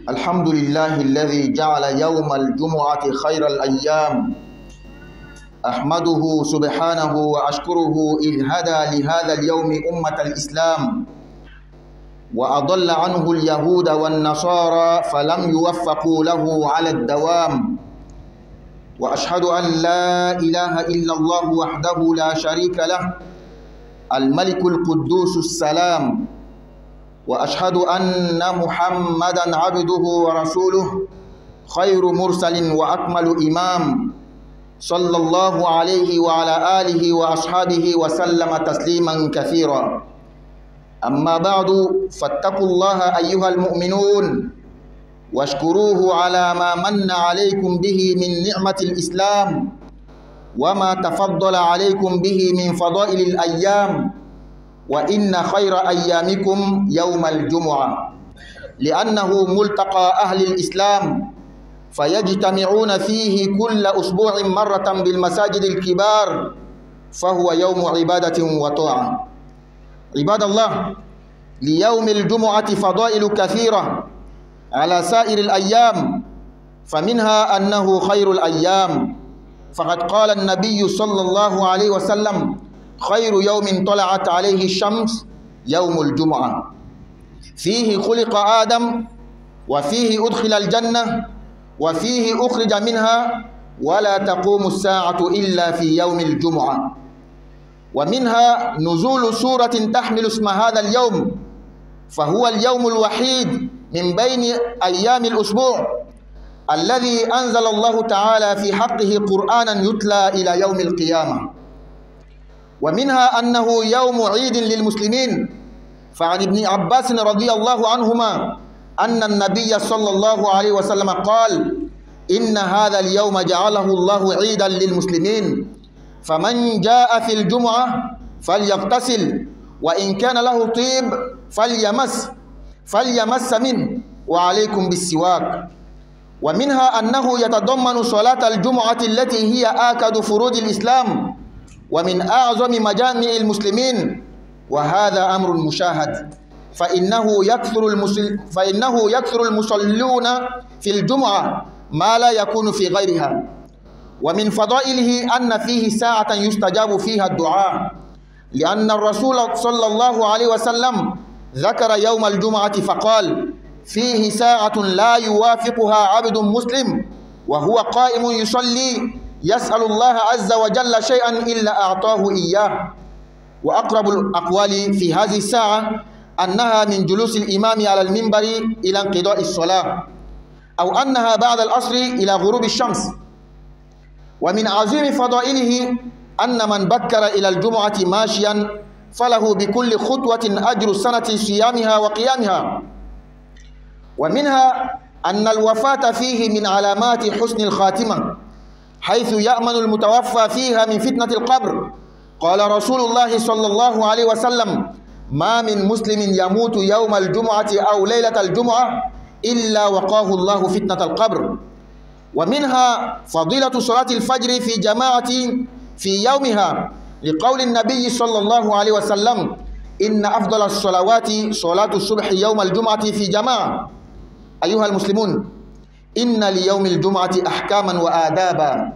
الحمد لله الذي جعل يوم الجمعة خير الأيام. أحمده سبحانه وأشكره إذ هدى لهذا اليوم أمة الإسلام، وأضل عنه اليهود والنصارى فلم يوفقوا له على الدوام. وأشهد أن لا إله إلا الله وحده لا شريك له الملك القدوس السلام، وأشهد أن محمدًا عبده ورسوله خير مرسل وأكمل إمام، صلى الله عليه وعلى آله وأصحابه وسلم تسليمًا كثيرا. أما بعد، فاتقوا الله أيها المؤمنون واشكروه على ما من عليكم به من نعمة الإسلام، وما تفضل عليكم به من فضائل الأيام. وإن خير أيامكم يوم الجمعة، لأنه ملتقى أهل الإسلام، فيجتمعون فيه كل أسبوع مرة بالمساجد الكبار، فهو يوم عبادة وطاعة. عباد الله، ليوم الجمعة فضائل كثيرة على سائر الأيام، فمنها أنه خير الأيام، فقد قال النبي صلى الله عليه وسلم: خير يوم طلعت عليه الشمس يوم الجمعة، فيه خلق آدم، وفيه أدخل الجنة، وفيه أخرج منها، ولا تقوم الساعة إلا في يوم الجمعة. ومنها نزول سورة تحمل اسم هذا اليوم، فهو اليوم الوحيد من بين أيام الأسبوع الذي أنزل الله تعالى في حقه قرآنا يتلى إلى يوم القيامة. ومنها أنه يوم عيد للمسلمين، فعن ابن عباس رضي الله عنهما أن النبي صلى الله عليه وسلم قال: إن هذا اليوم جعله الله عيدا للمسلمين، فمن جاء في الجمعة فليغتسل، وإن كان له طيب فليمس منه، وعليكم بالسواك. ومنها أنه يتضمن صلاة الجمعة التي هي آكد فروض الإسلام ومن أعظم مجامع المسلمين، وهذا أمر مشاهد، فإنه يكثر المصلون في الجمعة ما لا يكون في غيرها. ومن فضائله أن فيه ساعة يستجاب فيها الدعاء، لأن الرسول صلى الله عليه وسلم ذكر يوم الجمعة فقال: فيه ساعة لا يوافقها عبد مسلم وهو قائم يصلي يسأل الله عز وجل شيئا إلا أعطاه إياه. وأقرب الأقوال في هذه الساعة أنها من جلوس الإمام على المنبر إلى انقضاء الصلاة، أو أنها بعد العصر إلى غروب الشمس. ومن عظيم فضائله أن من بكر إلى الجمعة ماشيا فله بكل خطوة أجر سنة صيامها وقيامها. ومنها أن الوفاة فيه من علامات حسن الخاتمة، حيث يأمن المتوفى فيها من فتنة القبر. قال رسول الله صلى الله عليه وسلم: ما من مسلم يموت يوم الجمعة أو ليلة الجمعة إلا وقاه الله فتنة القبر. ومنها فضيلة صلاة الفجر في جماعة في يومها، لقول النبي صلى الله عليه وسلم: إن أفضل الصلوات صلاة الصبح يوم الجمعة في جماعة. أيها المسلمون، إن ليوم الجمعة أحكاما وآدابا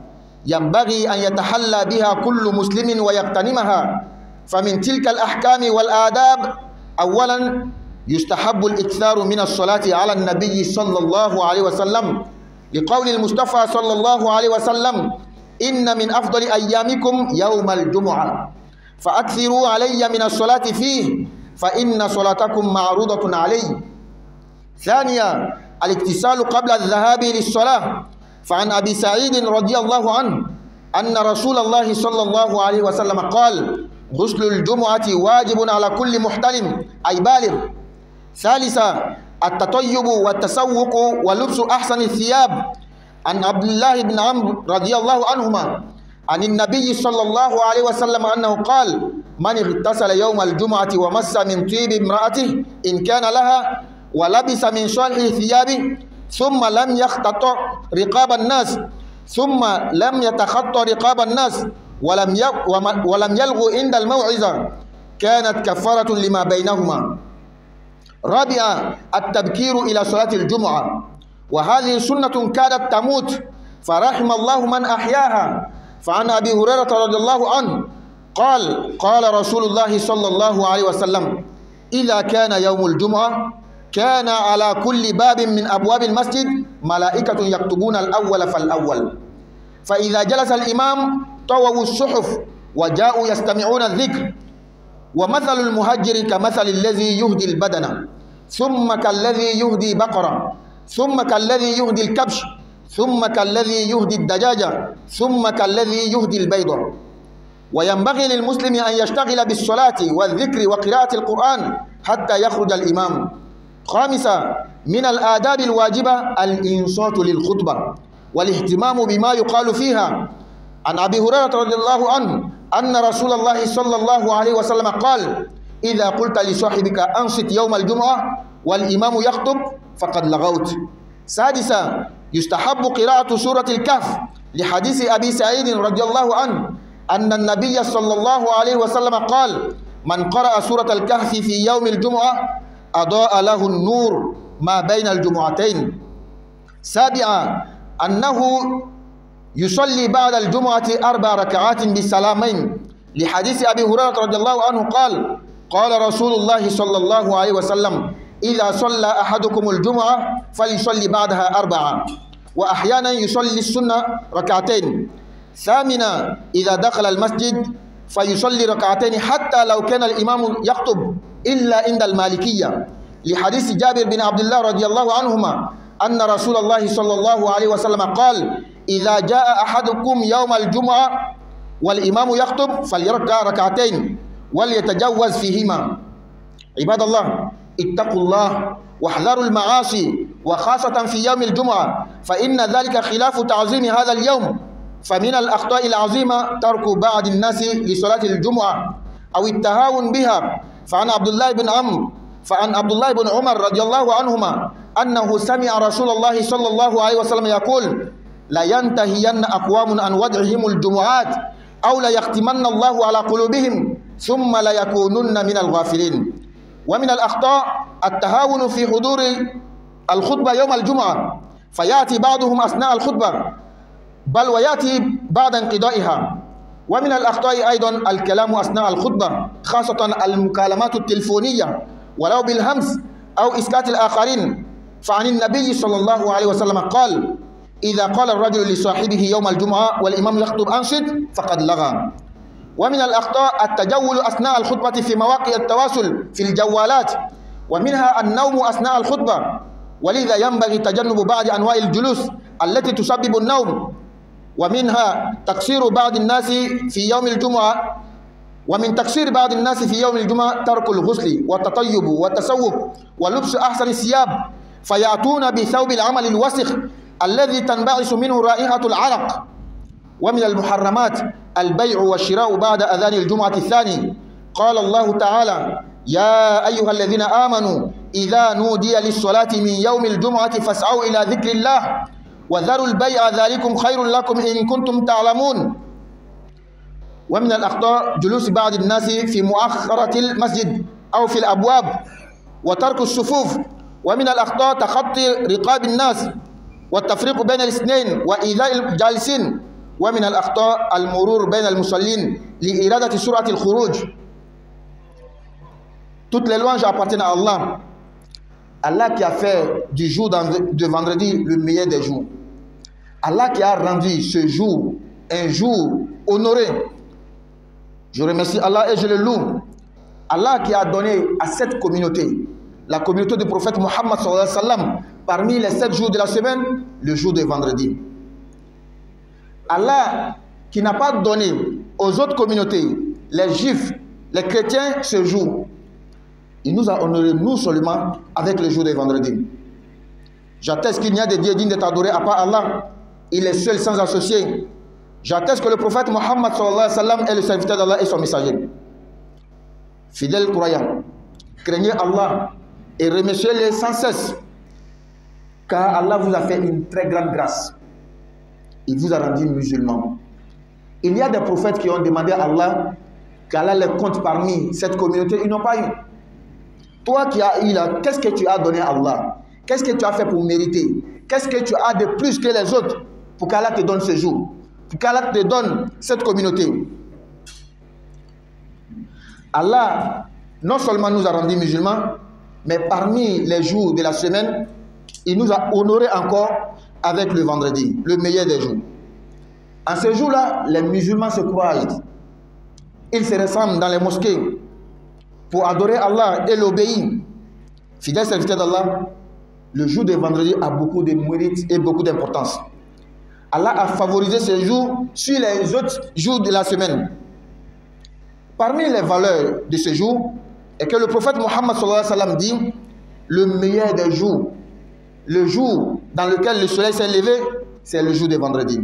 ينبغي أن يتحلى بها كل مسلم ويغتنمها. فمن تلك الأحكام والآداب: أولا، يستحب الإكثار من الصلاة على النبي صلى الله عليه وسلم، لقول المصطفى صلى الله عليه وسلم: إن من أفضل أيامكم يوم الجمعة، فأكثروا علي من الصلاة فيه، فإن صلاتكم معروضة علي. ثانيا، الاغتسال قبل الذهاب للصلاة، فعن أبي سعيد رضي الله عنه أن رسول الله صلى الله عليه وسلم قال: غسل الجمعة واجب على كل محتلم أي بالغ. ثالثا، التطيب والتسوق ولبس أحسن الثياب، عن عبد الله بن عمرو رضي الله عنهما عن النبي صلى الله عليه وسلم أنه قال: من اغتسل يوم الجمعة ومس من طيب امرأته إن كان لها، ولبس من صالح ثيابه، ثم لم يختط رقاب الناس، ثم لم يتخطى رقاب الناس، ولم يلغو عند الموعظة، كانت كفارة لما بينهما. رابعا التبكير إلى صلاة الجمعة، وهذه سنة كادت تموت فرحم الله من أحياها. فعن أبي هريرة رضي الله عنه قال قال رسول الله صلى الله عليه وسلم: إذا كان يوم الجمعة كان على كل باب من أبواب المسجد ملائكة يكتبون الأول فالأول، فإذا جلس الإمام طووا الصحف وجاءوا يستمعون الذكر. ومثل المهجر كمثل الذي يهدي البدن، ثم كالذي يهدي بقرة، ثم كالذي يهدي الكبش، ثم كالذي يهدي الدجاجة، ثم كالذي يهدي البيضة. وينبغي للمسلم أن يشتغل بالصلاة والذكر وقراءة القرآن حتى يخرج الإمام. خامسا من الآداب الواجبة الإنصات للخطبة والاهتمام بما يقال فيها. عن أبي هريرة رضي الله عنه أن رسول الله صلى الله عليه وسلم قال: إذا قلت لصاحبك أنصت يوم الجمعة والإمام يخطب فقد لغوت. سادسا يستحب قراءة سورة الكهف لحديث أبي سعيد رضي الله عنه أن النبي صلى الله عليه وسلم قال: من قرأ سورة الكهف في يوم الجمعة أضاء له النور ما بين الجمعتين. سابعا أنه يصلي بعد الجمعة 4 ركعات بسلامين لحديث أبي هريرة رضي الله عنه قال: قال رسول الله صلى الله عليه وسلم: إذا صلى أحدكم الجمعة فليصلي بعدها 4، وأحيانا يصلي السنة ركعتين. ثامنا إذا دخل المسجد فيصلي ركعتين حتى لو كان الإمام يخطب إلا عند المالكية لحديث جابر بن عبد الله رضي الله عنهما أن رسول الله صلى الله عليه وسلم قال: إذا جاء أحدكم يوم الجمعة والإمام يخطب فليركع ركعتين وليتجوز فيهما. عباد الله، اتقوا الله واحذروا المعاصي، وخاصة في يوم الجمعة، فإن ذلك خلاف تعظيم هذا اليوم. فمن الأخطاء العظيمة ترك بعض الناس لصلاة الجمعة أو التهاون بها. فعن عبد الله بن عمر رضي الله عنهما أنه سمع رسول الله صلى الله عليه وسلم يقول: لا ينتهين أقوام عن ودعهم الجمعات أو لا يختمن الله على قلوبهم ثم لا يكونن من الغافلين. ومن الأخطاء التهاون في حضور الخطبة يوم الجمعة، فيأتي بعضهم أثناء الخطبة بل ويأتي بعد انقضائها. ومن الأخطاء أيضا الكلام أثناء الخطبة، خاصة المكالمات التلفونية ولو بالهمس أو إسكات الآخرين. فعن النبي صلى الله عليه وسلم قال: إذا قال الرجل لصاحبه يوم الجمعة والإمام يخطب أنصت فقد لغى. ومن الأخطاء التجول أثناء الخطبة في مواقع التواصل في الجوالات، ومنها النوم أثناء الخطبة، ولذا ينبغي تجنب بعض أنواع الجلوس التي تسبب النوم. ومنها تقصير بعض الناس في يوم الجمعة، ومن تقصير بعض الناس في يوم الجمعة ترك الغسل والتطيب والتسوق ولبس أحسن الثياب، فيأتون بثوب العمل الوسخ الذي تنبعث منه رائحة العرق. ومن المحرمات البيع والشراء بعد أذان الجمعة الثاني. قال الله تعالى: يا أيها الذين آمنوا إذا نودي للصلاة من يوم الجمعة فاسعوا إلى ذكر الله وذروا البيع ذلكم خير لكم إن كنتم تعلمون. ومن الأخطاء جلوس بعض الناس في مؤخرة المسجد أو في الأبواب وترك الصفوف. ومن الأخطاء تخطي رقاب الناس والتفريق بين الاثنين وإيذاء الجالسين. ومن الأخطاء المرور بين المصلين لإرادة سرعة الخروج. Toutes les louanges appartiennent à Allah. Allah qui a fait du jour de vendredi le meilleur des jours. Allah qui a rendu ce jour un jour honoré. Je remercie Allah et je le loue. Allah qui a donné à cette communauté, la communauté du prophète Mohammed sallallahu alayhi wa sallam, parmi les 7 jours de la semaine, le jour de vendredi. Allah qui n'a pas donné aux autres communautés, les juifs, les chrétiens, ce jour. Il nous a honorés, nous seulement, avec le jour de vendredi. J'atteste qu'il n'y a de Dieu digne d'être adoré à part Allah. Il est seul sans associé. J'atteste que le prophète Mohammed sallallahu alayhi wa sallam est le serviteur d'Allah et son messager. Fidèles croyants, craignez Allah et remerciez-le sans cesse, car Allah vous a fait une très grande grâce. Il vous a rendu musulmans. Il y a des prophètes qui ont demandé à Allah qu'Allah les compte parmi cette communauté, ils n'ont pas eu. Toi qui as eu là, qu'est-ce que tu as donné à Allah? Qu'est-ce que tu as fait pour mériter? Qu'est-ce que tu as de plus que les autres pour qu'Allah te donne ce jour? Pour qu'Allah te donne cette communauté? Allah, non seulement nous a rendus musulmans, mais parmi les jours de la semaine, il nous a honorés encore avec le vendredi, le meilleur des jours. En ce jour-là, les musulmans se croisent. Ils se rassemblent dans les mosquées pour adorer Allah et l'obéir. Fidèles serviteurs d'Allah, le jour de vendredi a beaucoup de mérite et beaucoup d'importance. Allah a favorisé ce jour sur les autres jours de la semaine. Parmi les valeurs de ce jour est que le prophète Mohammed sallallahu alayhi wa sallam dit le meilleur des jours, le jour dans lequel le soleil s'est levé, c'est le jour de vendredi.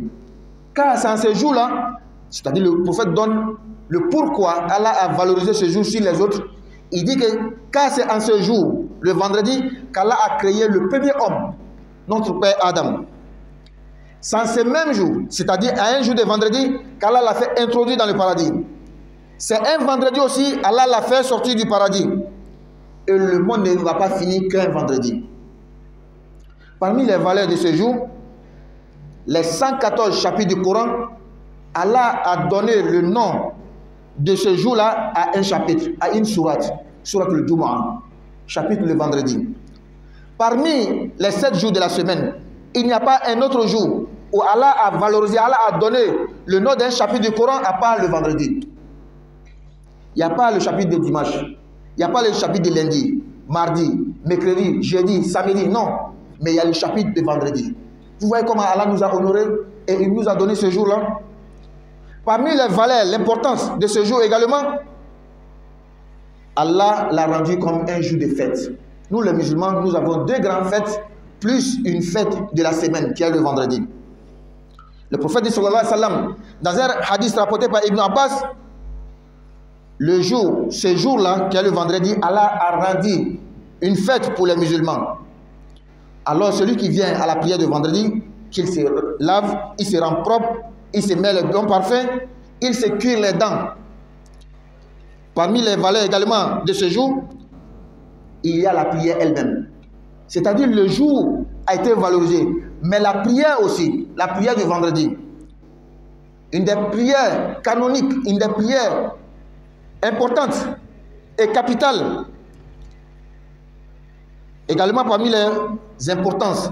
Car c'est en ce jour-là, c'est-à-dire le prophète donne le pourquoi Allah a valorisé ce jour sur les autres. Il dit que car c'est en ce jour, le vendredi, qu'Allah a créé le premier homme, notre père Adam. C'est en ce même jour, c'est-à-dire à un jour de vendredi, qu'Allah l'a fait introduire dans le paradis. C'est un vendredi aussi, Allah l'a fait sortir du paradis. Et le monde ne va pas finir qu'un vendredi. Parmi les valeurs de ce jour, les 114 chapitres du Coran, Allah a donné le nom de ce jour-là à un chapitre, à une sourate, sourate al-Jumu'ah, chapitre le vendredi. Parmi les 7 jours de la semaine, il n'y a pas un autre jour où Allah a valorisé, Allah a donné le nom d'un chapitre du Coran à part le vendredi. Il n'y a pas le chapitre de dimanche, il n'y a pas le chapitre de lundi, mardi, mercredi, jeudi, samedi, non. Mais il y a le chapitre de vendredi. Vous voyez comment Allah nous a honorés et il nous a donné ce jour-là. Parmi les valeurs, l'importance de ce jour également, Allah l'a rendu comme un jour de fête. Nous les musulmans, nous avons 2 grandes fêtes, plus une fête de la semaine qui est le vendredi. Le prophète dit sallallahu alayhi wa sallam, dans un hadith rapporté par Ibn Abbas, le jour, ce jour-là, qui est le vendredi, Allah a rendu une fête pour les musulmans. Alors celui qui vient à la prière de vendredi, qu'il se lave, il se rend propre, il se met le bon parfum, il se cuire les dents. Parmi les valeurs également de ce jour, il y a la prière elle-même. C'est-à-dire le jour a été valorisé, mais la prière aussi, la prière du vendredi. Une des prières canoniques, une des prières importantes et capitales. Également parmi les importances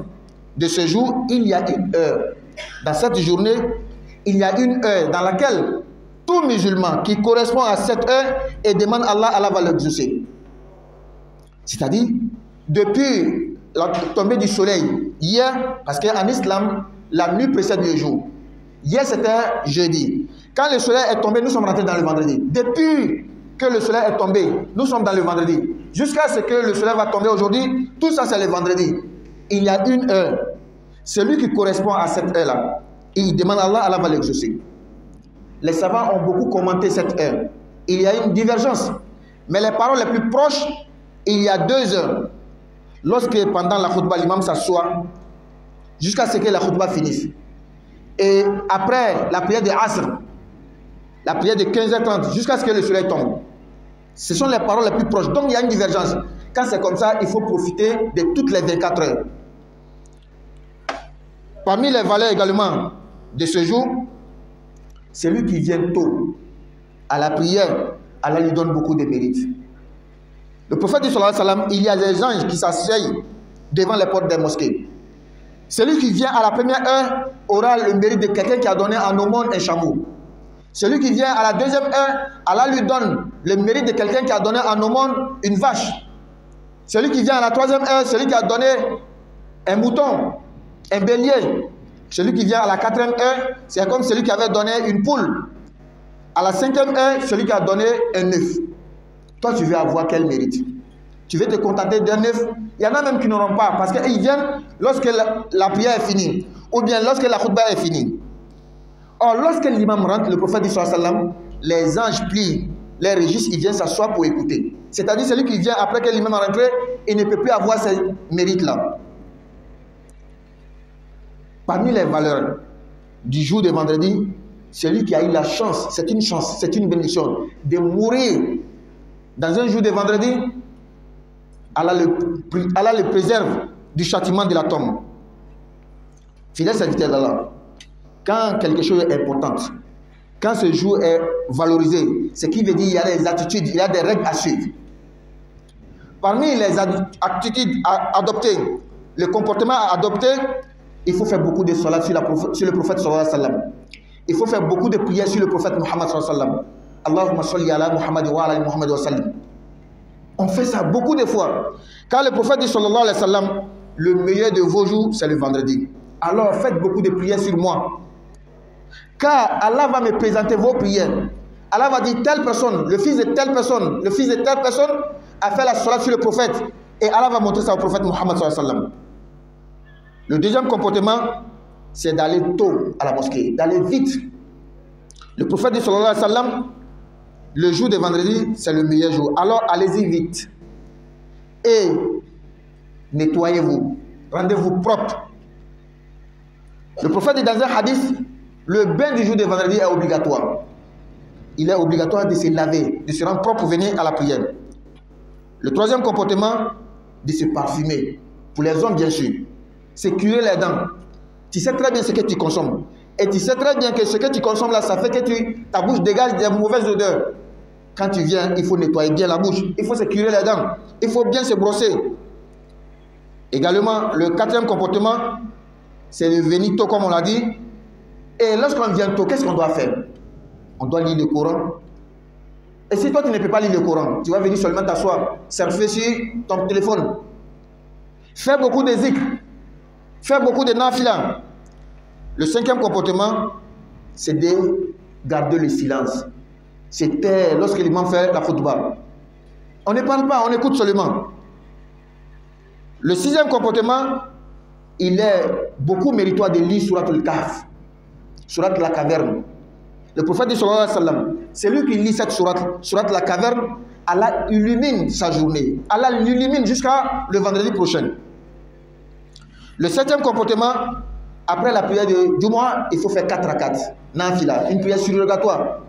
de ce jour, il y a une heure. Dans cette journée, il y a une heure dans laquelle tout musulman qui correspond à cette heure et demande à Allah, Allah va l'exaucer. C'est-à-dire, depuis la tombée du soleil, hier, parce qu'en islam, la nuit précède le jour. Hier, c'était jeudi. Quand le soleil est tombé, nous sommes rentrés dans le vendredi. Depuis que le soleil est tombé, nous sommes dans le vendredi. Jusqu'à ce que le soleil va tomber aujourd'hui, tout ça c'est le vendredi. Il y a une heure. Celui qui correspond à cette heure-là, il demande à Allah, Allah va l'exaucer. Les savants ont beaucoup commenté cette heure. Il y a une divergence. Mais les paroles les plus proches, il y a 2 heures. Lorsque pendant la khutbah, l'imam s'assoit, jusqu'à ce que la khutbah finisse. Et après la prière de Asr, la prière de 15h30, jusqu'à ce que le soleil tombe. Ce sont les paroles les plus proches. Donc il y a une divergence. Quand c'est comme ça, il faut profiter de toutes les 24 heures. Parmi les valeurs également de ce jour, celui qui vient tôt à la prière, Allah lui donne beaucoup de mérites. Le prophète dit sallallahu alayhi wa sallam, il y a des anges qui s'asseyent devant les portes des mosquées. Celui qui vient à la première heure aura le mérite de quelqu'un qui a donné en aumône un chameau. Celui qui vient à la deuxième heure, Allah lui donne le mérite de quelqu'un qui a donné en aumône une vache. Celui qui vient à la troisième heure, celui qui a donné un mouton, un bélier. Celui qui vient à la 4e heure, c'est comme celui qui avait donné une poule. À la 5e heure, celui qui a donné un œuf. Toi, tu veux avoir quel mérite? Tu veux te contenter d'un œuf? Il y en a même qui n'auront pas, parce qu'ils viennent lorsque la prière est finie, ou bien lorsque la khutbah est finie. Or, lorsque l'imam rentre, le prophète dit sallallahu alayhi wa sallam, les anges plient les registres, ils viennent s'asseoir pour écouter. C'est-à-dire celui qui vient après que l'imam est rentré, il ne peut plus avoir ces mérites-là. Parmi les valeurs du jour de vendredi, celui qui a eu la chance, c'est une chance, c'est une bénédiction, de mourir dans un jour de vendredi, Allah le préserve du châtiment de la tombe. Fidèle serviteur d'Allah, quand quelque chose est important, quand ce jour est valorisé, ce qui veut dire qu'il y a des attitudes, il y a des règles à suivre. Parmi les attitudes adoptées, le comportement à adopter, il faut faire beaucoup de salat sur le prophète sallallahu alayhi wa sallam. Il faut faire beaucoup de prières sur le prophète Muhammad sallallahu alayhi wa sallam. Allahumma salli ala Muhammad wa ala Muhammad wa sallim. On fait ça beaucoup de fois. Quand le prophète dit sallallahu alayhi wa sallam, le meilleur de vos jours, c'est le vendredi. Alors faites beaucoup de prières sur moi. Car Allah va me présenter vos prières. Allah va dire telle personne, le fils de telle personne, le fils de telle personne a fait la salat sur le prophète. Et Allah va montrer ça au prophète Muhammad sallallahu alayhi wa sallam. Le deuxième comportement, c'est d'aller tôt à la mosquée, d'aller vite. Le prophète dit sallallahu alayhi wa sallam, le jour de vendredi, c'est le meilleur jour. Alors allez-y vite. Et nettoyez-vous. Rendez-vous propre. Le prophète dit dans un hadith, le bain du jour de vendredi est obligatoire. Il est obligatoire de se laver, de se rendre propre pour venir à la prière. Le troisième comportement, de se parfumer. Pour les hommes, bien sûr. C'est curer les dents. Tu sais très bien ce que tu consommes. Et tu sais très bien que ce que tu consommes là, ça fait que ta bouche dégage des mauvaises odeurs. Quand tu viens, il faut nettoyer bien la bouche. Il faut se curer les dents. Il faut bien se brosser. Également, le quatrième comportement, c'est de venir tôt, comme on l'a dit. Et lorsqu'on vient tôt, qu'est-ce qu'on doit faire? On doit lire le Coran. Et si toi, tu ne peux pas lire le Coran, tu vas venir seulement t'asseoir, surfer sur ton téléphone. Fais beaucoup de zikr. Fais beaucoup de nafila. Le cinquième comportement, c'est de garder le silence. C'est taire lorsque l'imam fait la khutbah. On ne parle pas, on écoute seulement. Le sixième comportement, il est beaucoup méritoire de lire Surat al-Kahf, Surat la caverne. Le prophète dit sallallahu alayhi wa sallam, c'est lui qui lit cette Surat la caverne, Allah illumine sa journée. Allah l'illumine jusqu'à le vendredi prochain. Le septième comportement, après la prière de Jumu'ah, il faut faire 4 rakats. Nafila, une prière surrogatoire.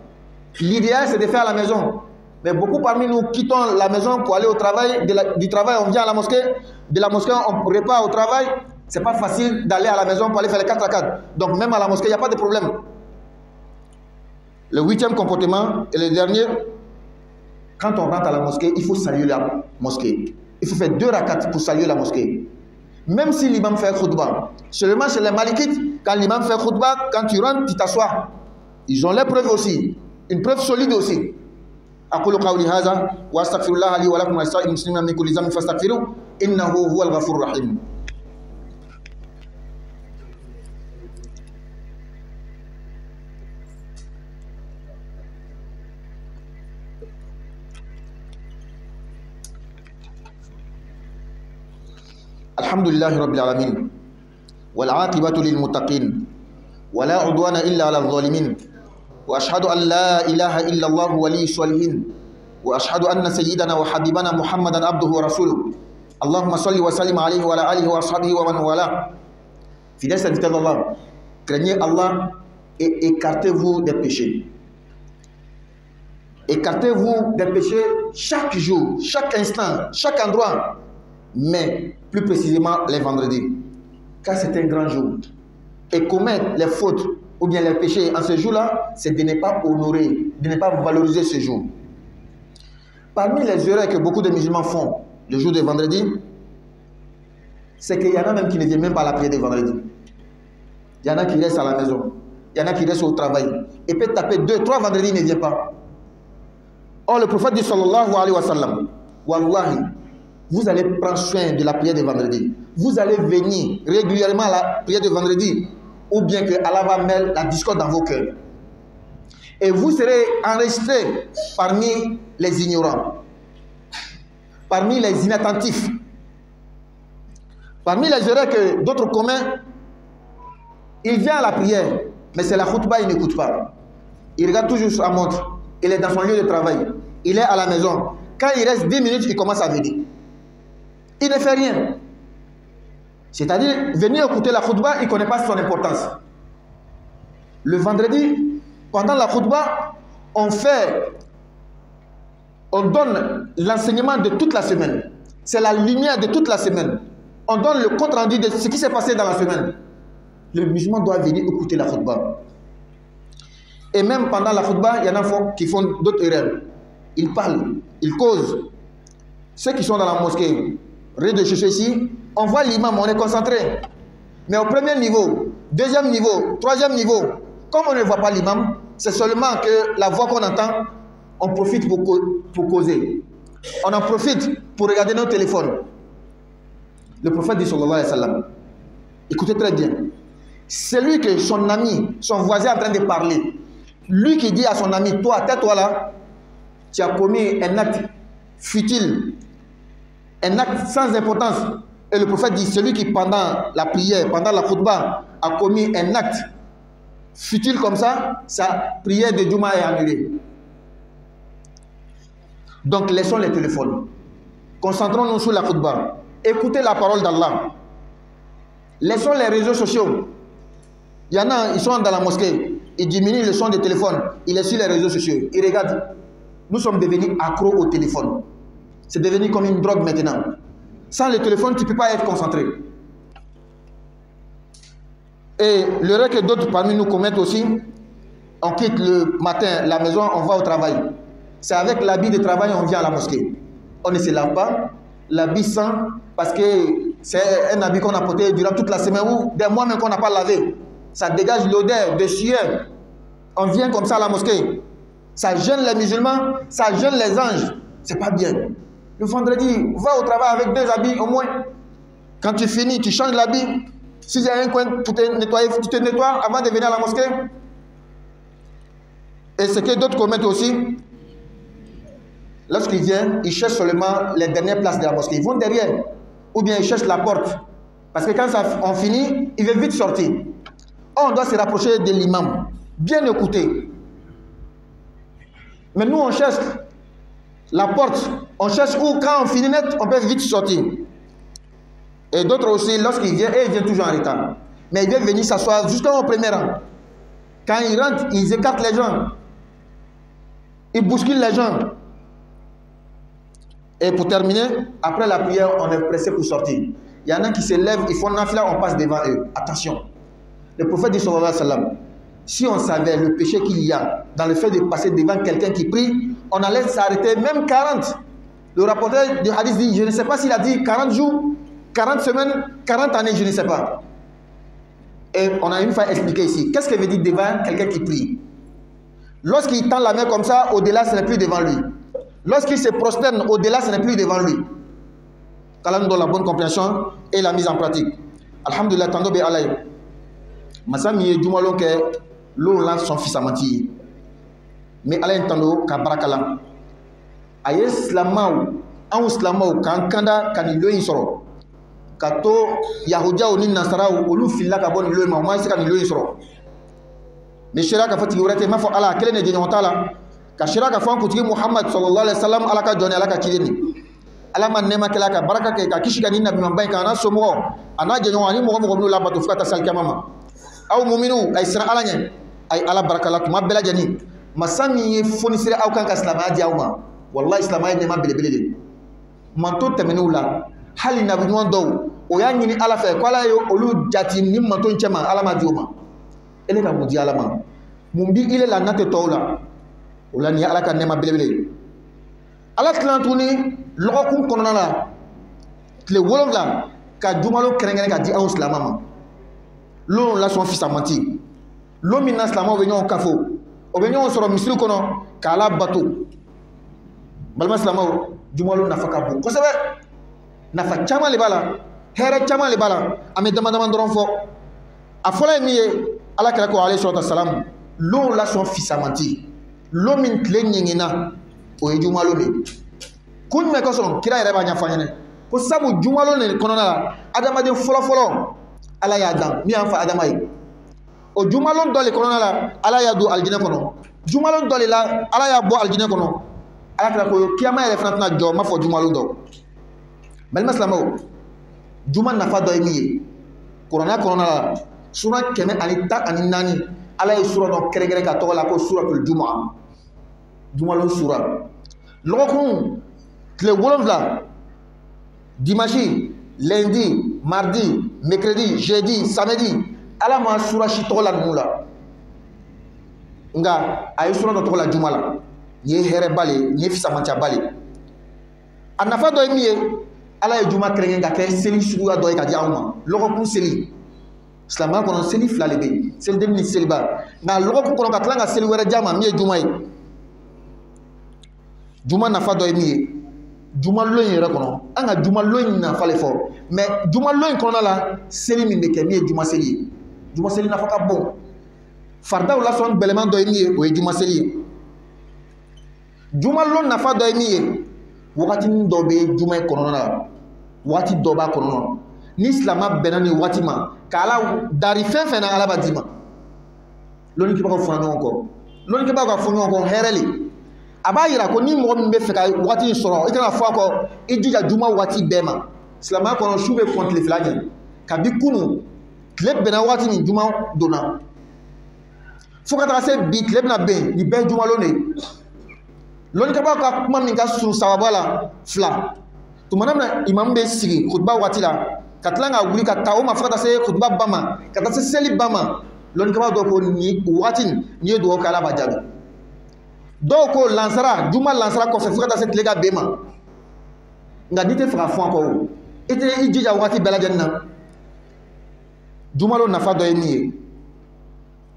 L'idéal, c'est de faire à la maison. Mais beaucoup parmi nous quittons la maison pour aller au travail. Du travail, on vient à la mosquée. De la mosquée, on repart au travail. C'est pas facile d'aller à la maison pour aller faire les 4 rakats. Donc même à la mosquée, il n'y a pas de problème. Le huitième comportement et le dernier, quand on rentre à la mosquée, il faut saluer la mosquée. Il faut faire 2 rakats pour saluer la mosquée. Même si l'imam fait khutbah. Seulement chez les malikites, quand l'imam fait khutbah, quand tu rentres, tu t'assois. Ils ont les preuves aussi. Une preuve solide aussi. أقول قولي هذا وأستغفر الله لي ولكم ولسائر المسلمين من كل ذنب فاستغفروه إنه هو الغفور الرحيم. الحمد لله رب العالمين والعاقبة للمتقين ولا عدوان إلا على الظالمين وأشهد أن لا إله إلا الله ولي الصالحين وأشهد أن سيدنا وحبيبنا محمدا عبده ورسوله اللهم صل وسلم عليه وعلى آله وأصحابه ومن والاه. Fidèles serviteurs d'Allah, craignez Allah et écartez-vous des péchés. Écartez-vous des péchés chaque jour, chaque instant, chaque endroit, mais plus précisément les vendredis, car c'est un grand jour. Et commettre les fautes ou bien les péchés en ce jour-là, c'est de ne pas honorer, de ne pas valoriser ce jour. Parmi les erreurs que beaucoup de musulmans font le jour de vendredi, c'est qu'il y en a même qui ne viennent même pas à la prière de vendredi. Il y en a qui restent à la maison, il y en a qui restent au travail, et peut taper 2, 3 vendredis, il ne vient pas. Or, le prophète dit sallallahu alayhi wa sallam, wallahi, vous allez prendre soin de la prière de vendredi. Vous allez venir régulièrement à la prière de vendredi, ou bien que Allah va mettre la discorde dans vos cœurs. Et vous serez enregistrés parmi les ignorants, parmi les inattentifs, parmi les erreurs que d'autres commettent. Il vient à la prière, mais c'est la khutbah, il n'écoute pas. Il regarde toujours sa montre, il est dans son lieu de travail, il est à la maison. Quand il reste 10 minutes, il commence à venir. Il ne fait rien. C'est-à-dire, venir écouter la khutbah, il ne connaît pas son importance. Le vendredi, pendant la khutbah, on donne l'enseignement de toute la semaine. c'est la lumière de toute la semaine. On donne le compte rendu de ce qui s'est passé dans la semaine. Le musulman doit venir écouter la khutbah. Et même pendant la khutbah, il y en a qui font d'autres erreurs. Ils parlent, ils causent. Ceux qui sont dans la mosquée, rez-de-chaussée ici, on voit l'imam, on est concentré. Mais au premier niveau, deuxième niveau, troisième niveau, comme on ne voit pas l'imam, c'est seulement que la voix qu'on entend, on profite pour causer. On en profite pour regarder nos téléphones. Le prophète dit sallallahu alayhi wa sallam, écoutez très bien, celui que son ami, son voisin est en train de parler, lui qui dit à son ami, toi, tais-toi là, tu as commis un acte futile, un acte sans importance. Et le prophète dit, celui qui pendant la prière, pendant la khutbah, a commis un acte futile comme ça, sa prière de Juma est annulée. Donc laissons les téléphones. Concentrons-nous sur la khutbah. Écoutez la parole d'Allah. Laissons les réseaux sociaux. Il y en a, ils sont dans la mosquée. Ils diminuent le son des téléphones. Ils est sur les réseaux sociaux. Ils regardent. Nous sommes devenus accros au téléphone. C'est devenu comme une drogue maintenant. Sans le téléphone, tu ne peux pas être concentré. Et l'erreur que d'autres parmi nous commettent aussi, on quitte le matin la maison, on va au travail. C'est avec l'habit de travail on vient à la mosquée. On ne se lave pas, l'habit sent, parce que c'est un habit qu'on a porté durant toute la semaine ou des mois même qu'on n'a pas lavé. Ça dégage l'odeur de sueur. On vient comme ça à la mosquée. Ça gêne les musulmans, ça gêne les anges. C'est pas bien. Le vendredi, va au travail avec 2 habits au moins. Quand tu finis, tu changes l'habit. Si il y a un coin pour te nettoyer, tu te nettoies avant de venir à la mosquée. Et ce que d'autres commettent aussi, lorsqu'ils viennent, ils cherchent seulement les dernières places de la mosquée. Ils vont derrière. Ou bien ils cherchent la porte. Parce que quand on finit, ils veulent vite sortir. On doit se rapprocher de l'imam. Bien écouter. Mais nous, on cherche la porte. On cherche où, quand on finit net, on peut vite sortir. Et d'autres aussi, lorsqu'ils viennent, ils viennent toujours en retard. Mais ils viennent venir s'asseoir jusqu'au premier rang. Quand ils rentrent, ils écartent les gens. Ils bousculent les gens. Et pour terminer, après la prière, on est pressé pour sortir. Il y en a qui se lèvent, ils font nafila, on passe devant eux. Attention. Le prophète dit sallallahu alayhi wa sallam, si on savait le péché qu'il y a dans le fait de passer devant quelqu'un qui prie, on allait s'arrêter même 40. Le rapporteur du hadith dit, je ne sais pas s'il a dit 40 jours, 40 semaines, 40 années, je ne sais pas. Et on a une fois expliqué ici. Qu'est-ce que veut dire devant quelqu'un qui prie? Lorsqu'il tend la main comme ça, au-delà, ce n'est plus devant lui. Lorsqu'il se prosterne, au-delà, ce n'est plus devant lui. Qu'Allah nous donne la bonne compréhension et la mise en pratique. Alhamdulillah, tando be alay. Masami ye jumalo ke l'on lance son fils à mentir. Mais Allah entendo ka barakalam. Aye slamaw, an slamaw kan kanda kan lo insoro. Kato yahudia ni nasara olu filla ka bon lo ma ma se kan lo insoro. Mais shira ka fati urate ma fo ala kele ne je nyotala. Ka shira ka fon kutigi Muhammad sallallahu alaihi wasallam ala ka joni ala ka kileni. Ala man nema kala ka baraka ke ka kishi ka ni nabi mambay ka na somo ana je nyoni mo mo la batu fata sal kamama. Aw mu'minu ay sira ala nyen ay ala barakala kuma bela jani masami fonisire aw kan ka islama di awma wallahi islama ne ma belebele de manto temenu la hali nabi non do o ya nyini ala fe kwala yo olu jati ni manto nchema ala ma dioma ele ka mudi ala ma mumbi ile la nate tawla wala ni ala ka ne ma belebele ala tlantuni lokum konona la le wolofla ka jumalo kerengere ka di aw islama ma l'on l'a son fils a menti. L'homme n'a pas venu au café. Au venu on sera misri kono kala bateau. Balma slamo du malo na faka bon. Ko sabe na fa chama le bala. Here chama le bala. Ame demanda mandron fo. A fola miye ala kala ko alayhi salatu wassalam. L'on l'a son fils a menti. L'homme tle nyengena o e jumalo ne. Kun me ko son kira ere ba nya fanyane. Ko sabu jumalo ne kono na adama de folo ala ya dan mi an fa adama yi o jumalon dole kono la ala ya do aljina kono jumalon dole la ala ya bo aljina kono ala kala ko kiyama ele fana jo ma fo jumalon do bal maslamo juman na fa do mi korona kono la sura keme ani ta ani nani ala ya sura do kere ka to la ko suratul jumaa jumalon sura lokun kle wolon la dimanche, lundi, mardi, mercredi, jeudi, samedi, ala ma sura si tɔgɔ la ninnu la nga a ye sura dɔ tɔgɔ la juma la nin ye hɛrɛba le nin ye fisamantiyaba le a nafa dɔ ye min ye ala ye juma kɛrɛnkɛrɛn ka kɛ seli suguya dɔ ye ka di anw ma lɔgɔkun seli silamɛya kɔnɔ seli 2 de bɛ yen selidenni ni seliba nka lɔgɔkun kɔnɔ ka tila ka seli wɛrɛ di a ma min ye juma ye juma nafa dɔ ye min ye juma lon in yɛrɛ kɔnɔ an ka juma lon in nafa le fɔ mais juma lon in kɔnɔna la seli min bɛ kɛ min ye juma seli ye juma seli nafa ka bon faridaw lasɔn bɛlɛman dɔ ye min ye o ye juma seli ye juma lon nafa dɔ ye min ye wagati dɔ bɛ juma in kɔnɔna la wagati dɔ b'a kɔnɔna ni silamɛ bɛnna ni wagati ma k'ala dari fɛn fɛn na ala b'a d'i ma lɔnnikɛbagaw fɔra ɲɔgɔn kɔ lɔnnikɛbagaw ka fɔ ɲɔgɔn kɔ hɛrɛ le a b'a yira ko ni mɔgɔ min bɛ fɛ ka wagati in sɔrɔ i kana fɔ a kɔ i jija juma wagati bɛɛ ma silamɛya kɔnɔ su bɛ kɔn tile 2 ɲɛ kabi kunu tile bɛnna wagati min juma donna fo ka taga se bi tile bɛna bɛn nin bɛɛ ye jumalon de ye lɔnnikɛbagaw ka kuma min ka surun sababa la 2 tumana min na imamu bɛ sigi kutuba wagati la ka tila ka wuli ka taa o ma fo ka taa se kutuba ba ma ka taa se seli ba ma lɔnnikɛbagaw dɔw ko nin wagati nin ye dugawu kɛ ala b'a jaabi dɔw ko lansara juma lansara kɔfɛ fo ka taa se tile ka ben ma nka n'i tɛ fɛ ka fɔn a kɔ o i tɛ i jija wagati bɛɛ lajɛlen na jumalo nafa dɔ ye min ye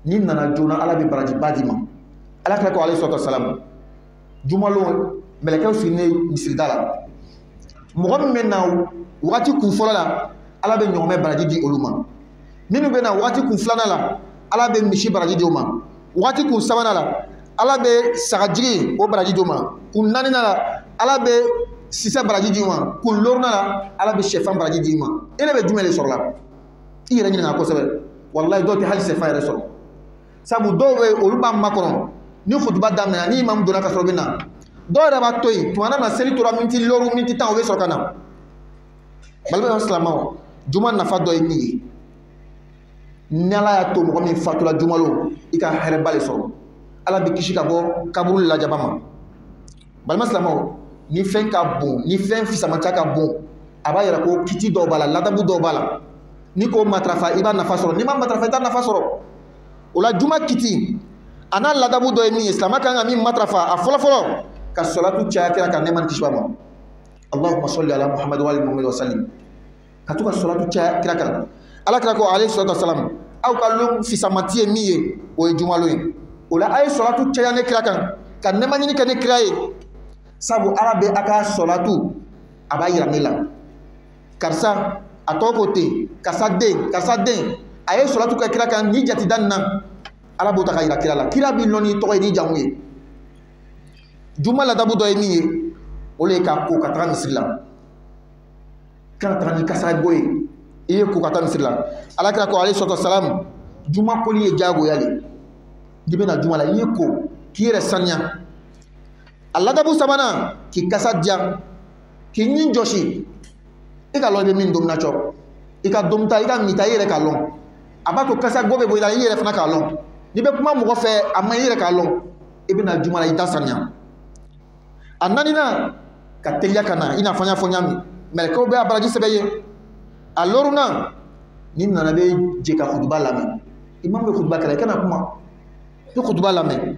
n'i nana joona ala bɛ barajiba d'i ma ala kira ko alayhi salatu wasalam jumalo mɛlɛkɛw sigilen misirida la mɔgɔ min bɛ na wagati kun fɔlɔ la ala bɛ ɲɔgɔmɛ baraji di olu ma minnu bɛ na wagati kun filanan la ala bɛ misi baraji di o ma wagati kun sabanan la ala bɛ sagajigi o baraji di o ma kun naaninan la ala bɛ sisɛ baraji di o ma kun loruna la ala bɛ sɛfan baraji di o ma e ne bɛ jumɛn de sɔrɔ la i yɛrɛ ɲininka kosɛbɛ walayi dɔw tɛ hali sɛfan yɛrɛ sɔrɔ sabu dɔw bɛ olu b'a makɔnɔ ni kutuba daminɛna ni imamu donna ka sɔrɔ bɛ na dɔw yɛrɛ b'a to yen tuma na seli tora miniti lɔru miniti 10 o bɛ sɔrɔ ka na balimaw silamɛw juma nafa dɔ ye min ye ni ala y'a to mɔgɔ min fatula jumalo i ka hɛrɛba le sɔrɔ ala bɛ kisi ka bɔ kaburu lajaba ma balima silamɛw ni fɛn ka bon ni fɛn fisamanta ka bon a b'a yira ko kiti dɔw b'a la ladabu dɔw b'a la ni ko matarafa i b'a nafa sɔrɔ ni ma matarafa i t'a nafa sɔrɔ o la juma kiti a n'a ladabu dɔ ye min ye silamɛ kan ka min matarafa a fɔlɔfɔlɔ ka salatu caya kira kan nɛɛma ni kisi b'a ma allahumma salli ala muhammad wa ali muhammad wa sallim ka to ka salatu caya kira kan ala kira ko alayhi salatu wasalam aw ka lon fisamanti ye min ye o ye jumalo ye o la a ye salatu caya ne kira kan ka nɛɛma ɲini kɛ ne kira ye sabu ala bɛ a ka salatu a b'a yira ne la karisa a tɔgɔ ko ten karisa den a ye salatu kɛ kira kan ni jatida nin na ala b'o ta ka yira kira la kira b'i lɔn ni tɔgɔ ye ni jamu ye juma ladabu dɔ ye min ye o le ye ka ko ka taga misiri la kana taga ni kasa bɔ ye i ye ko ka taa misiri la ala kira ko alayhi salatu wasalam juma koli ye jagoya le n'i bɛna juma la i ye ko k'i yɛrɛ saniya a ladabu sabanan k'i kasa diya k'i ɲin jɔsi i ka lɔn i bɛ min domina cɔ i ka domita i ka mita i yɛrɛ k'a lɔn a b'a to kasa bɔ bɛ bɔ i la i yɛrɛ fana k'a lɔn n'i bɛ kuma mɔgɔ fɛ a ma i yɛrɛ k'a lɔn i bɛna juma la i ta saniya a naaninan ka teliya ka na i n'a fɔ n y'a fɔ ɲami mɛlɛkɛw bɛ a baraji sɛbɛ ye a lɔrunan ni nana bɛ jɛ ka kutuba lamɛn imam bɛ kutuba kɛla i kana kuma i bɛ kutuba lamɛn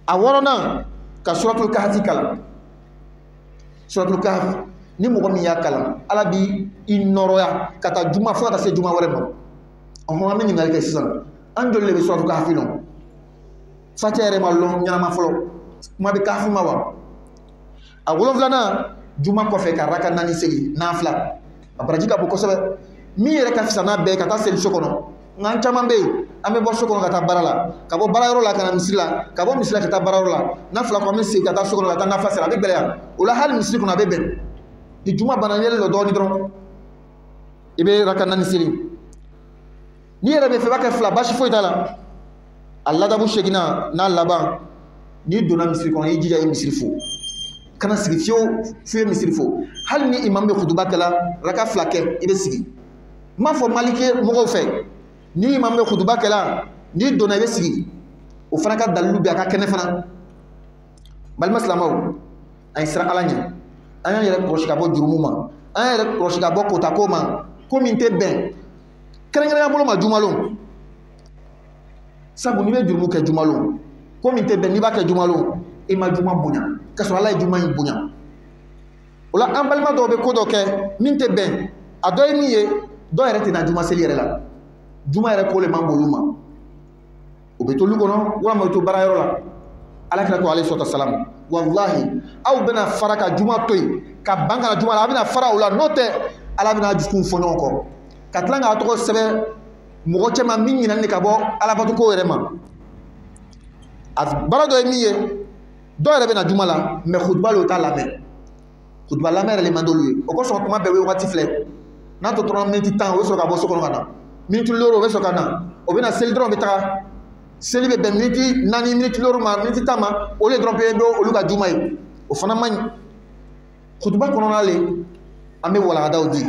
a wɔɔrɔnan ka suratul kahfi kalan suratul kahfi ni mɔgɔ min y'a kalan ala bi i nɔrɔya ka taa juma fo ka taa se juma wɛrɛ ma ɔhɔn an bɛ ɲininkali kɛ sisan an joli de bɛ suratul kahfi lɔn fatiha yɛrɛ ma lɔn ɲɛnama fɔlɔ kuma bɛ kahfi ma wa a 7nan juma kɔfɛ ka raka 4 seli nafila a baraji ka bon kosɛbɛ min yɛrɛ ka fisa n'a bɛɛ ka taa seli so kɔnɔ nka an caman bɛ yen an bɛ bɔ so kɔnɔ ka taa baara la ka bɔ baarayɔrɔ la ka na misiri la ka bɔ misiri la ka taa baarayɔrɔ la n'a fila ko an bɛ segin ka taa so kɔnɔ ka taa nafila seli a bɛ gɛlɛya o la hali misiri kɔnɔ a bɛ bɛn ni juma banna yɛlɛ dɔ dɔɔnin dɔrɔn i bɛ raka 4 seli n'i yɛrɛ bɛ fɛ i b'a kɛ 2 basi foyi t'a la a ladabu 8nan n'a laban n'i donna misiri kɔnɔ i jija i misiri fo kana sigi fiyewu misiri fo hali ni imam bɛ kutuba kɛla raka 2 kɛ i bɛ sigi n m'a fɔ malike mɔgɔw fɛ ni imam bɛ kutuba kɛla n'i donna i bɛ sigi o fana ka dalilu bɛ a ka kɛnɛ fana balima silamɛw an ye siran ala ɲɛ an y'an yɛrɛ kɔlɔsi ka bɔ jurumu ma an yɛrɛ kɔlɔsi ka bɔ kota ko ma ko min tɛ bɛn kɛrɛnkɛrɛnya bolo ma jumalon sabu n'i bɛ jurumu kɛ jumalon ko min tɛ bɛn n'i b'a kɛ jumalon i ma juma bonya ka sɔrɔ Ala ye juma in bonya o la an balima dɔw bɛ ko dɔ kɛ min tɛ bɛn a dɔ ye min ye dɔw yɛrɛ tɛ na juma seli yɛrɛ la juma yɛrɛ ko le man bon olu ma o bɛ to olu kɔnɔ walima u bɛ to baarayɔrɔ la Alakira ko alayhi salatu wasalam wallahi aw bɛna fara ka juma to yen ka ban ka na juma la a bɛna fara o la n'o tɛ Ala bɛna dusukun fɔ ɲɔgɔn kɔ ka tila k'a tɔgɔ sɛbɛn mɔgɔ cɛman min ɲinɛni ka bɔ alabato ko yɛrɛ ma a baara dɔ ye min ye dɔw yɛrɛ bɛna juma la mais khutba le t'a lamɛn khutba lamɛn yɛrɛ le man d'olu ye o kosɔn tuma bɛɛ u bɛ wagati filɛ n'a to tora miniti 10 o bɛ sɔrɔ ka bɔ so kɔnɔ ka na miniti wɔɔrɔ o bɛ sɔrɔ ka na o bɛ na seli dɔrɔn bɛ taga seli bɛ bɛn miniti 4 miniti wɔɔrɔ ma miniti 10 ma o le dɔrɔn bɛ olu ka juma ye o fana man ɲi khutba kɔnɔna le an bɛ walagadaw di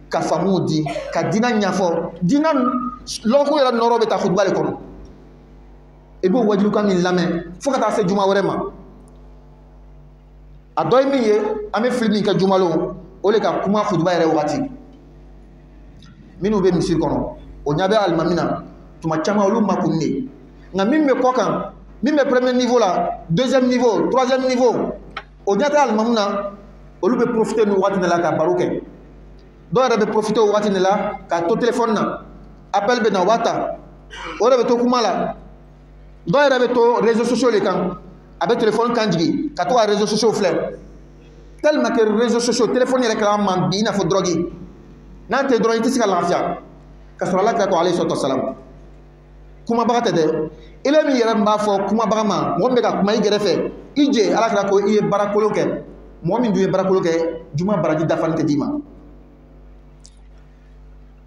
ka faamuw di ka diinɛ ɲɛfɔ diinɛ lɔgɔko yɛrɛ nɔrɔ bɛ taa khutba le kɔnɔ i b'o wajilukan min lamɛn fo ka taa se juma wɛrɛ ma a dɔ ye min ye an bɛ fili min kɛ jumalon o le ka kuma khutba yɛrɛ wagati minnu bɛ misiri kɔnɔ o ɲɛ bɛ alimami na tuma caman olu makun de nka min bɛ kɔ kan min bɛ premier niveau la deuxième niveau troisième niveau o ɲɛ tɛ alimamu na olu bɛ profiter ni wagati de la ka baro kɛ dɔw yɛrɛ bɛ profiter o wagati de la ka to téléphone na appel bɛ na o b'a ta o de bɛ to kuma la dɔw yɛrɛ bɛ to réseaux sociaux de kan a bɛ téléphone kan jigi ka to ka réseaux sociaux filɛ tellement que réseaux sociaux téléphone yɛrɛ kɛra man bi i n'a fɔ drogue n'a tɛ dɔrɔn i tɛ se ka lafiya ka sɔrɔ Ala kira ko alayhi salatu wasalam kumabaga tɛ dɛ ele min yɛrɛ b'a fɔ kumabaga ma mɔgɔ min bɛ ka kuma i gɛrɛfɛ i jɛ Ala kira ko i ye baarakolon kɛ mɔgɔ min dun ye baarakolon kɛ juma baraji dafali tɛ d'i ma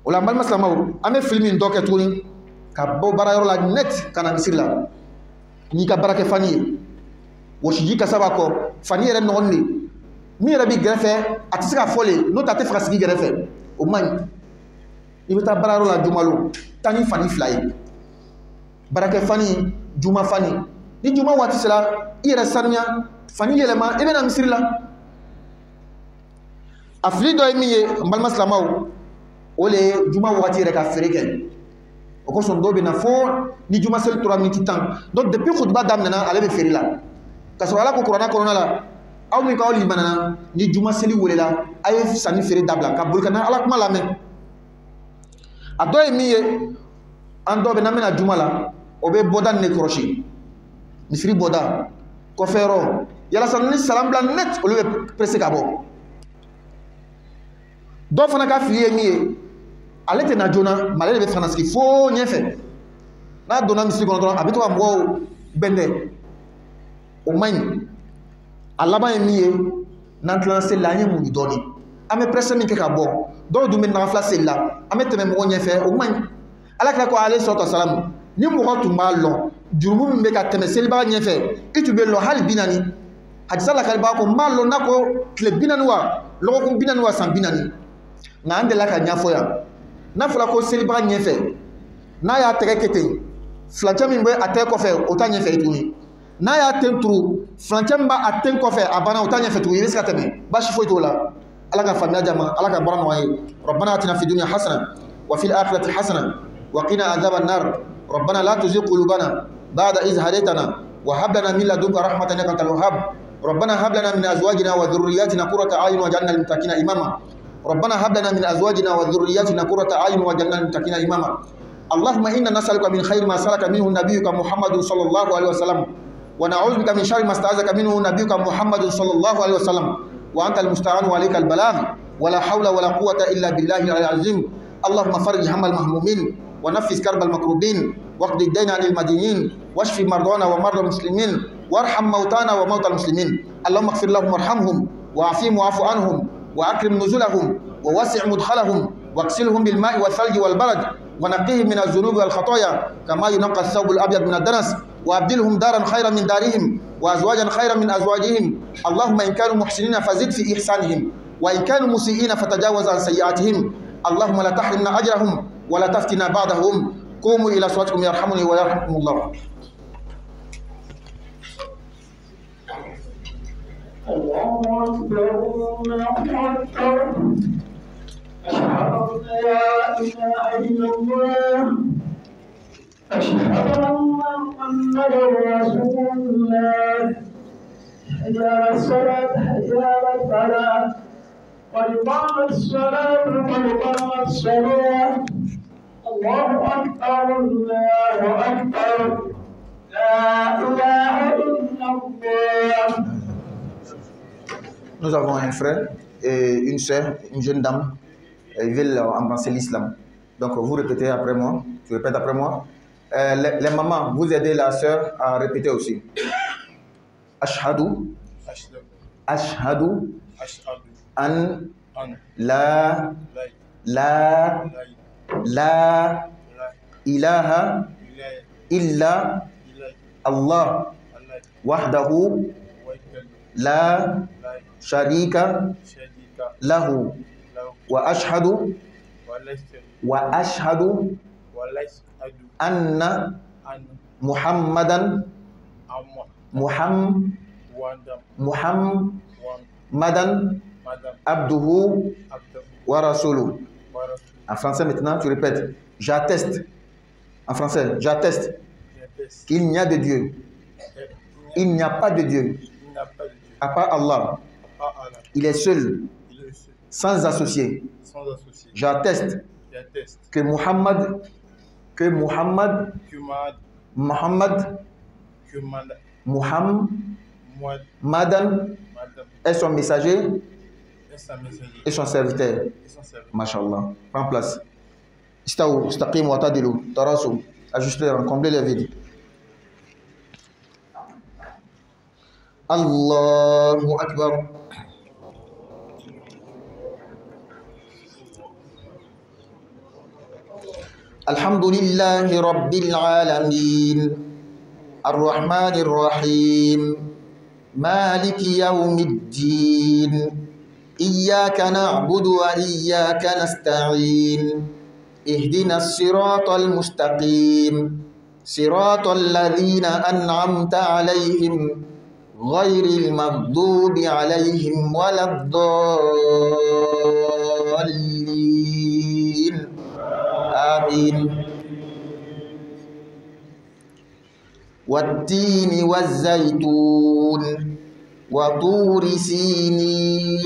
o la n balima silamɛw an bɛ fili min dɔ kɛ tuguni ka bɔ baarayɔrɔ la net ka na misiri la n'i ka baara kɛ fani ye wɔsiji kasa b'a kɔ fani yɛrɛ nɔgɔlen de min yɛrɛ b'i gɛrɛfɛ a tɛ se ka fɔ le n'o tɛ a tɛ fɛ ka sigi gɛrɛfɛ o man ɲi i bɛ taa baarayɔrɔ la jumalo taa ni fani 2 ye baarakɛ fani juma fani ni juma waati sera i yɛrɛ sanuya fani yɛlɛma i bɛ na misiri la a fili dɔ ye min ye n balima silamɛw o le ye juma waati yɛrɛ ka feere kɛ o kosɔn dɔw bɛ na fo ni juma seli tora miniti 10 donc depuis khutba daminɛna ale bɛ feere la ka sɔrɔ Ala ko kuranɛ kɔnɔna la aw min k'aw limanana ni juma seli welela a ye sanni feere dabila ka boli ka na Ala kuma lamɛn a dɔ ye min ye an dɔw bɛ n'an bɛna juma la o bɛ bɔda nin de kɔlɔsi misiri bɔda kɔfɛyɔrɔ yalasa ni salam bila net olu bɛ presse ka bɔ dɔw fana ka fili ye min ye ale tɛ na joona mais ale de bɛ fana sigi fo ɲɛfɛ n'a donna misiri kɔnɔ dɔrɔn a bɛ to ka mɔgɔw bɛndɛ o man ɲi a laban ye min ye n'an tilala seli la an ye mun dɔɔni an bɛ presse min kɛ ka bɔ dɔw dun bɛ nafila seli la an bɛ tɛmɛ mɔgɔ ɲɛfɛ o man ɲi Ala kira ko alayhi salatu wasalam ni mɔgɔ tun b'a lɔn jurumu min bɛ ka tɛmɛ selibaga ɲɛfɛ i tun bɛ lɔn hali 40 hadisa la kari b'a ko n b'a lɔn n'a ko tile 40 wa lɔgɔkun 40 wa san 40 nka an delila ka ɲɛfɔ yan n'a fɔra ko selibaga ɲɛfɛ n'a y'a tɛgɛ kɛ ten fulancɛ min bɛ a tɛgɛ kɔfɛ o t'a ɲɛfɛ tuguni n'a y'a ten turu fulancɛ min b'a ten kɔfɛ a banna o t'a ɲɛfɛ tuguni i bɛ se ka tɛmɛ baasi foyi t'o la Ala ka faamuya jama Ala ka baara nɔgɔya ye rabbana atina fid dunya hasana wa fil akhirati hasana wa qina adhaban nar rabbana la tuzigh qulubana ba'da idh hadaytana wa hab lana min ladunka rahmatan innaka antal wahhab rabbana hab lana min azwajina wa dhurriyyatina qurrata a'yun waj'alna lil muttaqina imama ربنا هب لنا من ازواجنا وذرياتنا قرة اعين واجعلنا للمتقين اماما اللهم انا نسالك من خير ما سالك منه نبيك محمد صلى الله عليه وسلم ونعوذ بك من شر ما استعاذك منه نبيك محمد صلى الله عليه وسلم وانت المستعان وعليك البلاغ ولا حول ولا قوة الا بالله العظيم اللهم فرج هم المهمومين ونفس كرب المكروبين واقض الدين عن المدينين واشف مرضانا ومرضى المسلمين وارحم موتانا وموتى المسلمين اللهم اغفر لهم وارحمهم وعافهم واعف عنهم وأكرم نزلهم ووسع مدخلهم واغسلهم بالماء والثلج والبرد ونقيهم من الذنوب والخطايا كما ينقى الثوب الأبيض من الدنس وأبدلهم دارا خيرا من دارهم وأزواجا خيرا من أزواجهم اللهم إن كانوا محسنين فزد في إحسانهم وإن كانوا مسيئين فتجاوز عن سيئاتهم اللهم لا تحرمنا أجرهم ولا تفتنا بعدهم قوموا إلى صلاتكم يرحمني ويرحمكم الله. الله أكبر الله أكبر أشهد أن لا إله إلا الله أشهد أن محمدا رسول الله حي على الصلاة حي على الفلاح قد قامت الصلاة قد قامت الصلاة الله أكبر الله أكبر لا إله إلا الله. Nous avons un frère et une sœur, une jeune dame. Ils veulent embrasser l'islam. Donc vous répétez après moi. Tu répètes après moi. Les mamans, vous aidez la sœur à répéter aussi. Ashhadu. Ashhadu. An. La. Ilaha. Illa. Allah. Wahdahu. La. Sharika. Lahu. Wa ashhadu anna Muhammadan abduhu wa rasuluh. En français maintenant, tu répètes. J'atteste. En français, j'atteste qu'il n'y a de Dieu. Il n'y a pas de Dieu à part Allah. Il est seul, sans associé. J'atteste que Muhammad est son messager et son serviteur. Masha'Allah. Prends place. Istaou, istaqim wa tadilu, tarasu. Ajustez, comblez les vides. Allahu Akbar. Alhamdulillahi Rabbil Alamin. Ar-Rahmanir Rahim. Maliki Yawmiddin. Iyyaka na'budu wa iyyaka nasta'in. Ihdina as-siratal mustaqim. Siratal ladzina an'amta 'alaihim ghairil maghdubi 'alaihim waladdallin. Amin. Wat-tini waz-zaytun wa turi sinin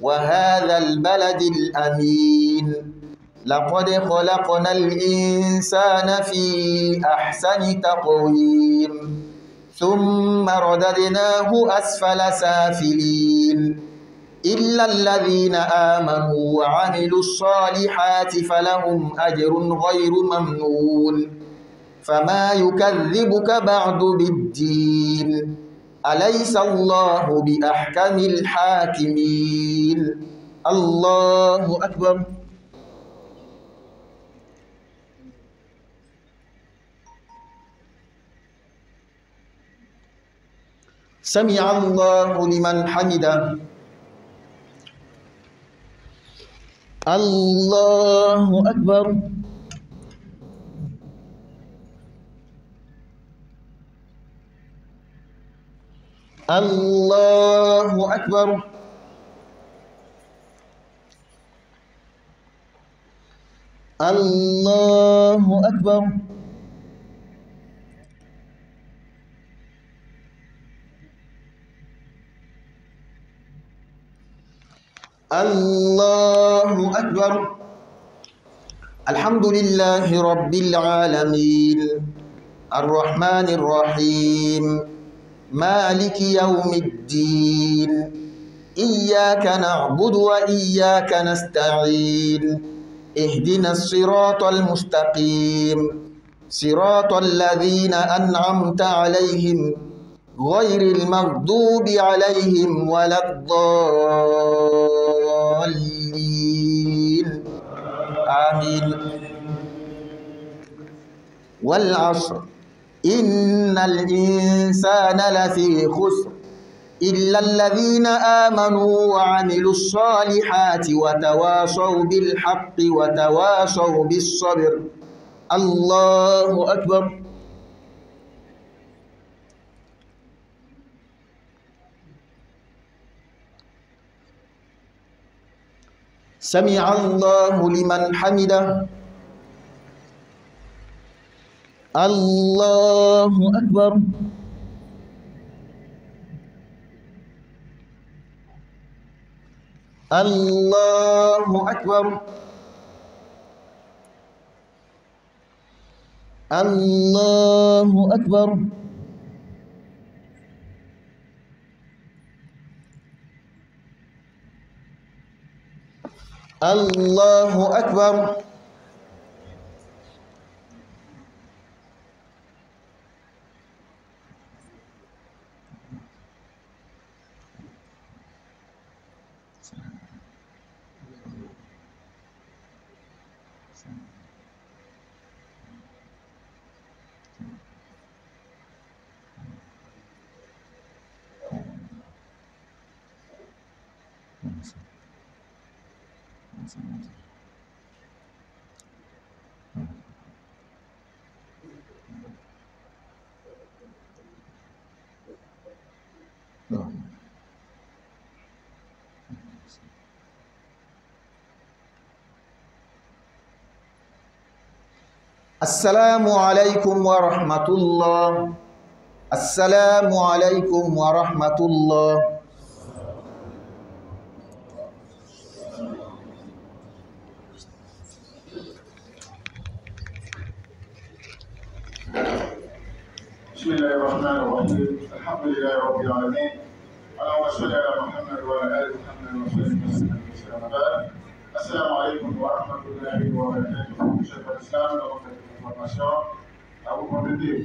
wa hadzal baladil amin. Laqad khalaqnal insana fi ahsani taqwim. ثم رددناه أسفل سافلين إلا الذين آمنوا وعملوا الصالحات فلهم أجر غير ممنون فما يكذبك بعد بالدين أليس الله بأحكم الحاكمين الله أكبر. سمع الله لمن حمده. الله أكبر. الله أكبر. الله أكبر. الله أكبر. الحمد لله رب العالمين الرحمن الرحيم مالك يوم الدين إياك نعبد وإياك نستعين اهدنا الصراط المستقيم صراط الذين أنعمت عليهم غير المغضوب عليهم ولا الضالين. آمين. والعصر إن الإنسان لفي خسر إلا الذين آمنوا وعملوا الصالحات وتواصوا بالحق وتواصوا بالصبر. الله أكبر. سمع الله لمن حمده. الله أكبر. الله أكبر. الله أكبر. الله أكبر. السلام عليكم ورحمة الله. السلام عليكم ورحمة الله. بسم الله الرحمن الرحيم. الحمد لله رب العالمين. اللهم صل على محمد وعلى ال محمد وسلم تسليما كثيرا. السلام عليكم ورحمه الله وبركاته. شيخ الاسلام ورحمه الله وبركاته.